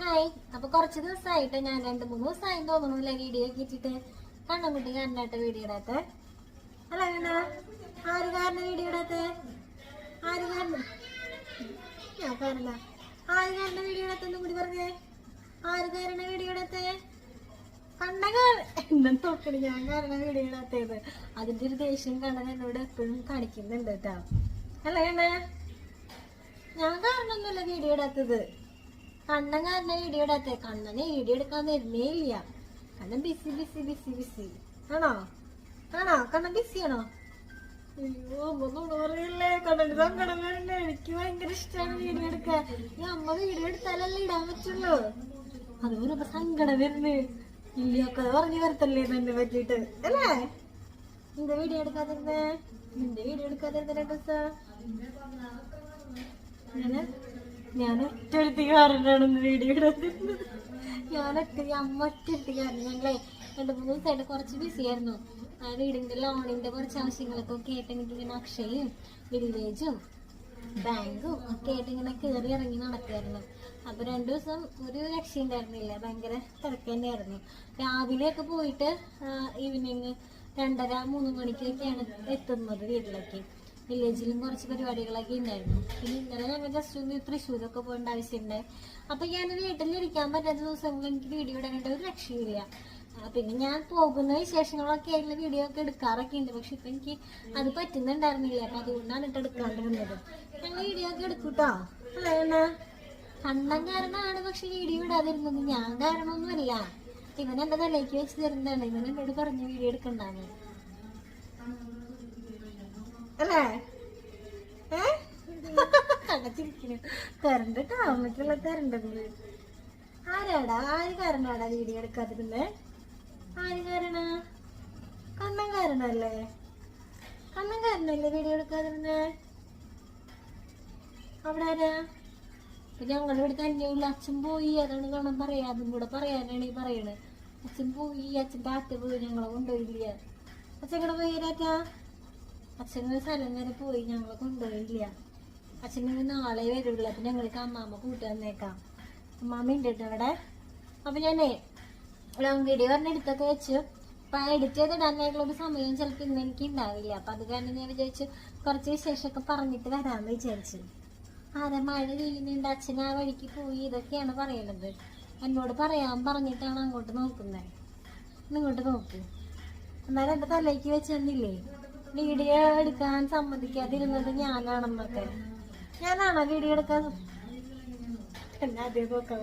Hi. അപ്പൊ കുറച്ച് ദിവസമായിട്ട് ഞാൻ 2-3 ദിവസമായി തോന്നുന്നില്ല വീഡിയോ ഒക്കെ ഇട്ടിട്ട്. കണ്ണൻകുട്ടി കാരനായിട്ട് വീഡിയോ ഇടാത്ത അല്ല കണ്ണ ആര് കാരണം വീഡിയോ ഇടാത്ത ആര് കാരണം ഞാൻ കാരണ ആര് കാരണം വീഡിയോ ഇടാത്തെന്നും കൂടി പറഞ്ഞേ. ആര് കാരണം വീഡിയോ ഇടാത്തേ? കണ്ണ എന്നെ നോക്കണ ഞാൻ കാരണം വീഡിയോ ഇടാത്തത്. അതിന്റെ ഒരു ദേഷ്യം കണ്ണൻ എന്നോട് എപ്പോഴും കാണിക്കുന്നുണ്ട് കേട്ടോ. അല്ല കണ്ണ ഞാൻ കാരണമൊന്നുമല്ല വീഡിയോ ഇടാത്തത്. കണ്ണൻ കാരണം വീഡിയോ ഇടാത്തേ. കണ്ണനെ വീഡിയോ എടുക്കാൻ വരുന്നേ ഇല്ല. Kannan busy busy busy busy ആണോ? ആണോ കണ്ണൻ ബിസി ആണോ? അയ്യോ ഒന്നും പറയല്ലേ. കണ്ണന് സങ്കടം വരണ്ടേ? എനിക്ക് ഭയങ്കര ഇഷ്ടമാണ് വീഡിയോ എടുക്കാൻ. ഈ അമ്മ വീഡിയോ എടുത്താലല്ലേ ഇടാൻ പറ്റുള്ളൂ. അതുപോലെ ഇപ്പൊ സങ്കടം വരുന്നു. ഇല്ലൊക്കെ പറഞ്ഞു വരത്തല്ലേ എന്നെ പറ്റിട്ട് അല്ലേ? നിന്റെ വീഡിയോ എടുക്കാതിരുന്നേ. നിന്റെ വീഡിയോ എടുക്കാതിരുന്ന 2 ദിവസം ഞാൻ ഒറ്റെടുത്തുകാരനാണെന്ന് വീഡിയോ ഇടാതിരുന്നത്. അമ്മ ഒറ്റെടുത്തുകാരൻ. ഞങ്ങളെ 2-3 ദിവസമായിട്ട് കുറച്ച് ബിസി ആയിരുന്നു. ആ വീടിന്റെ ലോണിന്റെ കുറച്ച് ആവശ്യങ്ങളൊക്കെ ആയിട്ട് എനിക്കിങ്ങനെ അക്ഷയും വില്ലേജും ബാങ്കും ഒക്കെ ആയിട്ട് ഇങ്ങനെ കയറി ഇറങ്ങി നടക്കുമായിരുന്നു. അപ്പൊ 2 ദിവസം ഒരു രക്ഷയുണ്ടായിരുന്നില്ല. ഭയങ്കര തിരക്ക് തന്നെയായിരുന്നു. രാവിലെയൊക്കെ പോയിട്ട് ഈവനിങ് 2:30-3 മണിക്കൊക്കെയാണ് എത്തുന്നത് വീട്ടിലേക്ക്. വില്ലേജിലും കുറച്ച് പരിപാടികളൊക്കെ ഉണ്ടായിരുന്നു. പിന്നെ ഇന്നലെ ഞങ്ങൾ ജസ്റ്റ് ഒന്ന് തൃശ്ശൂരൊക്കെ പോകേണ്ട ആവശ്യമുണ്ടായി. അപ്പൊ ഞാൻ വീട്ടിലിരിക്കാൻ പറ്റാത്ത ദിവസങ്ങളിൽ എനിക്ക് വീഡിയോ ഇടാനായിട്ട് ഒരു രക്ഷയില്ല. പിന്നെ ഞാൻ പോകുന്ന വിശേഷങ്ങളൊക്കെ ആയിട്ടുള്ള വീഡിയോ ഒക്കെ എടുക്കാറൊക്കെ ഉണ്ട്. പക്ഷെ ഇപ്പൊ എനിക്ക് അത് പറ്റുന്നുണ്ടായിരുന്നില്ല. അപ്പൊ അതുകൊണ്ടാണ് എടുക്കാണ്ടിരുന്നത്. ഞങ്ങൾ വീഡിയോ ഒക്കെ എടുക്കൂട്ടോ. അല്ല കണ്ണൻ കാരണമാണ് പക്ഷെ വീഡിയോ ഇടാതിരുന്നത്. ഞാൻ കാരണമൊന്നുമല്ല. ഇവൻ എന്റെ തലയ്ക്ക് വെച്ച് തരുന്നതാണ്. ഇവൻ എന്നോട് പറഞ്ഞു വീഡിയോ എടുക്കണ്ടാന്ന് അല്ലേ? കടച്ചിരിക്കുന്നു. കരണ്ട് കേട്ടോ. അമ്മയ്ക്കുള്ള കരണ്ടെന്ന്. ആരാടാ? ആര് കാരണാടാ വീഡിയോ എടുക്കാതിരുന്നേ? ആര് കാരണ? കണ്ണൻ കാരണല്ലേ? കണ്ണൻ കാരണല്ലേ വീഡിയോ എടുക്കാതിരുന്നേ? അവിടെ ആരാ? ഞങ്ങളുടെ ഇവിടെ തന്നെയുള്ള അച്ഛൻ പോയി. അതാണ് കാണാൻ പറയാ. അതും കൂടെ പറയാനാണ് ഈ പറയണത്. അച്ഛൻ പോയി. അച്ഛൻ ടാറ്റ പോയി. ഞങ്ങളെ കൊണ്ടുപോയില്ല. അച്ഛൻ കൂടെ പോയി രാറ്റാ. അച്ഛന് സ്ഥലം വരെ പോയി. ഞങ്ങളെ കൊണ്ടുപോയില്ല. അച്ഛൻ നാളെ വരുള്ളൂ. അപ്പൊ ഞങ്ങൾക്ക് അമ്മാമ്മ കൂട്ടി വന്നേക്കാം. അമ്മാമ്മ ഉണ്ട് കേട്ടോ അവിടെ. അപ്പൊ ഞാനേ ലോങ് വീഡിയോ എടുത്തൊക്കെ വെച്ചു. അപ്പൊ എഡിറ്റ് ചെയ്തിടാനായിട്ടുള്ള ഒരു സമയം ചിലപ്പോൾ ഇന്ന് എനിക്ക് ഉണ്ടാവില്ല. അപ്പൊ അത് കാരണം ഞാൻ വിചാരിച്ചു കുറച്ച് വിശേഷമൊക്കെ പറഞ്ഞിട്ട് വരാമെന്ന് വിചാരിച്ചു. ആരെ മഴ പെയ്യുന്നുണ്ട്, അച്ഛൻ ആ വഴിക്ക് പോയി, ഇതൊക്കെയാണ് പറയണത്. എന്നോട് പറയാൻ പറഞ്ഞിട്ടാണ് അങ്ങോട്ട് നോക്കുന്നത്. ഇങ്ങോട്ട് നോക്ക്. എന്നാലും എന്റെ തലയ്ക്ക് വെച്ചെന്നില്ലേ വീഡിയോ എടുക്കാൻ സമ്മതിക്കാതിരുന്നത് ഞാനാണെന്നൊക്കെ. ഞാനാണോ വീഡിയോ എടുക്കാൻ? എന്നാ അതേ നോക്കാം.